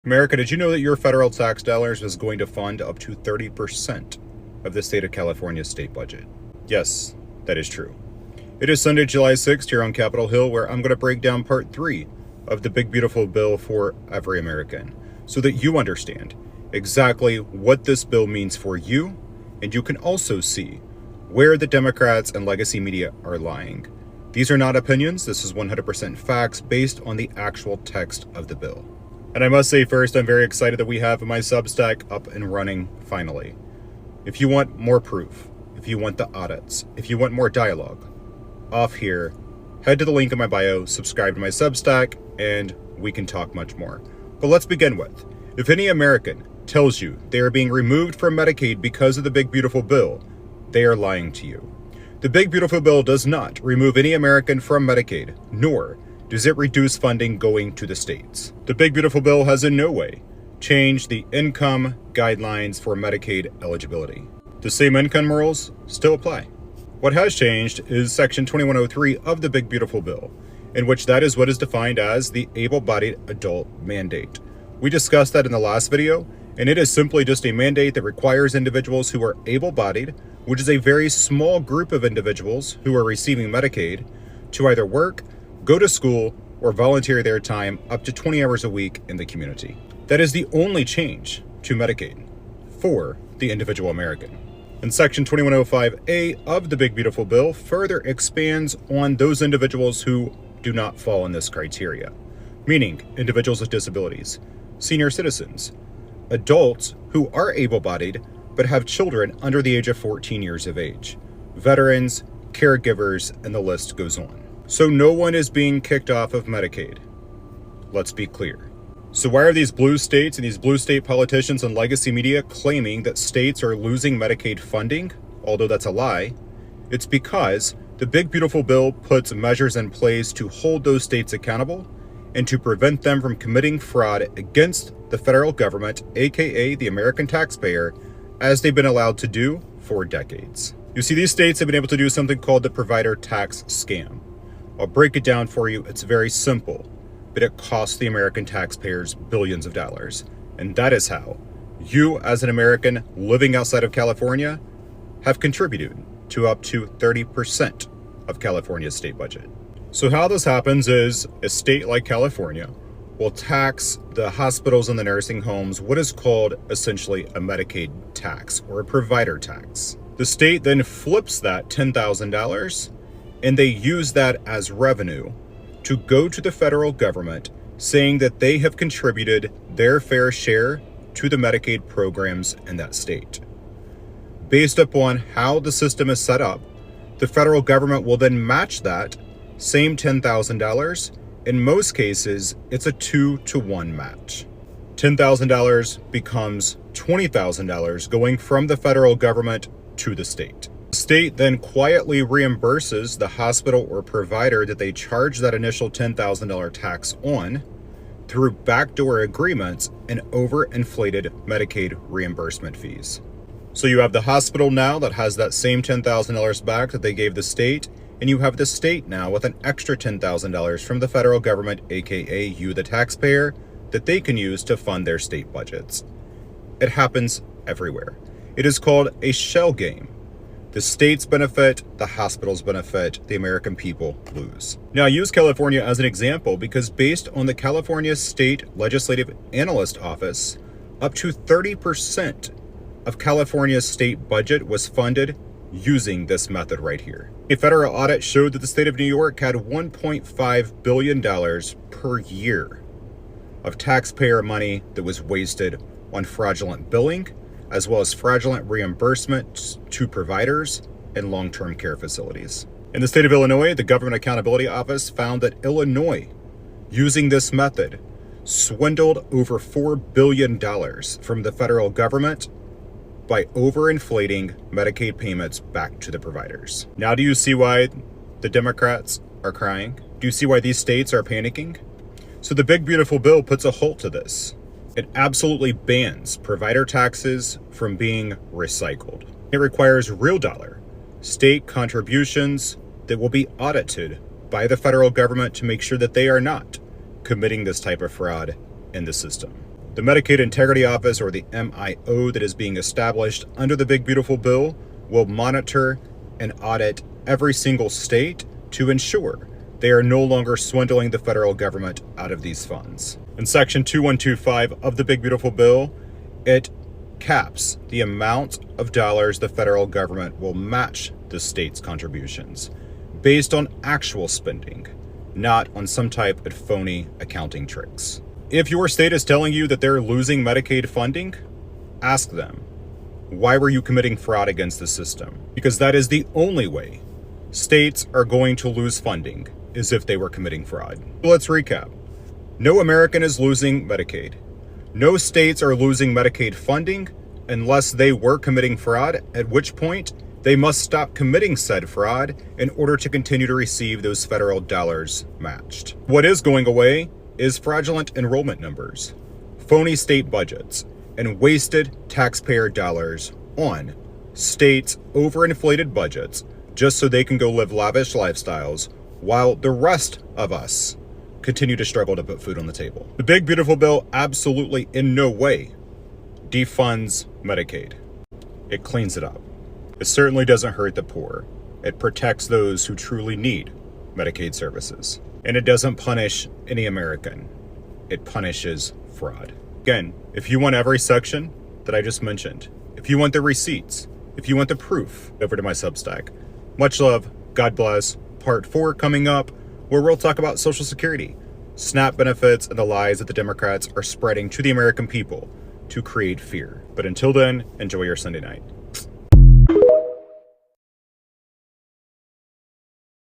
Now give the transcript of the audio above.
America, did you know that your federal tax dollars is going to fund up to 30% of the state of California's state budget? Yes, that is true. It is Sunday, July 6th here on Capitol Hill, where I'm going to break down part 3 of the big beautiful bill for every American so that you understand exactly what this bill means for you, and you can also see where the Democrats and legacy media are lying. These are not opinions. This is 100% facts based on the actual text of the bill. And I must say first, I'm very excited that we have my Substack up and running finally. If you want more proof, if you want the audits, if you want more dialogue, off here, head to the link in my bio, subscribe to my Substack, and we can talk much more. But let's begin with, if any American tells you they are being removed from Medicaid because of the big beautiful bill, they are lying to you. The big beautiful bill does not remove any American from Medicaid, nor does it reduce funding going to the states. The big beautiful bill has in no way changed the income guidelines for Medicaid eligibility. The same income rules still apply. What has changed is Section 2103 of the big beautiful bill, in which that is what is defined as the able-bodied adult mandate. We discussed that in the last video, and it is simply just a mandate that requires individuals who are able-bodied, which is a very small group of individuals who are receiving Medicaid, to either work, go to school, or volunteer their time up to 20 hours a week in the community. That is the only change to Medicaid for the individual American. And Section 2105A of the big beautiful bill further expands on those individuals who do not fall in this criteria, meaning individuals with disabilities, senior citizens, adults who are able-bodied but have children under the age of 14 years of age, veterans, caregivers, and the list goes on. So no one is being kicked off of Medicaid. Let's be clear. So why are these blue states and these blue state politicians and legacy media claiming that states are losing Medicaid funding? Although that's a lie. It's because the big beautiful bill puts measures in place to hold those states accountable and to prevent them from committing fraud against the federal government, aka the American taxpayer, as they've been allowed to do for decades. You see, these states have been able to do something called the provider tax scam. I'll break it down for you. It's very simple, but it costs the American taxpayers billions of dollars. And that is how you, as an American living outside of California, have contributed to up to 30% of California's state budget. So how this happens is a state like California will tax the hospitals and the nursing homes what is called essentially a Medicaid tax or a provider tax. The state then flips that $10,000 and they use that as revenue to go to the federal government saying that they have contributed their fair share to the Medicaid programs in that state. Based upon how the system is set up, the federal government will then match that same $10,000. In most cases, it's a 2-to-1 match. $10,000 becomes $20,000 going from the federal government to the state. The state then quietly reimburses the hospital or provider that they charge that initial $10,000 tax on through backdoor agreements and overinflated Medicaid reimbursement fees. So you have the hospital now that has that same $10,000 back that they gave the state, and you have the state now with an extra $10,000 from the federal government, aka you, the taxpayer, that they can use to fund their state budgets. It happens everywhere. It is called a shell game. The states benefit, the hospitals benefit, the American people lose. Now, I use California as an example because based on the California State Legislative Analyst Office, up to 30% of California's state budget was funded using this method right here. A federal audit showed that the state of New York had $1.5 billion per year of taxpayer money that was wasted on fraudulent billing, as well as fraudulent reimbursements to providers and long-term care facilities. In the state of Illinois, the Government Accountability Office found that Illinois, using this method, swindled over $4 billion from the federal government by overinflating Medicaid payments back to the providers. Now, do you see why the Democrats are crying? Do you see why these states are panicking? So the big beautiful bill puts a halt to this. It absolutely bans provider taxes from being recycled. It requires real dollar state contributions that will be audited by the federal government to make sure that they are not committing this type of fraud in the system. The Medicaid Integrity Office, or the MIO, that is being established under the Big Beautiful Bill will monitor and audit every single state to ensure they are no longer swindling the federal government out of these funds. In Section 2125 of the Big Beautiful Bill, it caps the amount of dollars the federal government will match the state's contributions based on actual spending, not on some type of phony accounting tricks. If your state is telling you that they're losing Medicaid funding, ask them, why were you committing fraud against the system? Because that is the only way states are going to lose funding, is if they were committing fraud. Let's recap. No American is losing Medicaid. No states are losing Medicaid funding unless they were committing fraud, at which point they must stop committing said fraud in order to continue to receive those federal dollars matched. What is going away is fraudulent enrollment numbers, phony state budgets, and wasted taxpayer dollars on states' overinflated budgets just so they can go live lavish lifestyles while the rest of us continue to struggle to put food on the table. The Big Beautiful Bill absolutely in no way defunds Medicaid. It cleans it up. It certainly doesn't hurt the poor. It protects those who truly need Medicaid services. And it doesn't punish any American. It punishes fraud. Again, if you want every section that I just mentioned, if you want the receipts, if you want the proof, over to my Substack. Much love. God bless. Part 4 coming up, where we'll talk about Social Security, SNAP benefits, and the lies that the Democrats are spreading to the American people to create fear. But until then, enjoy your Sunday night.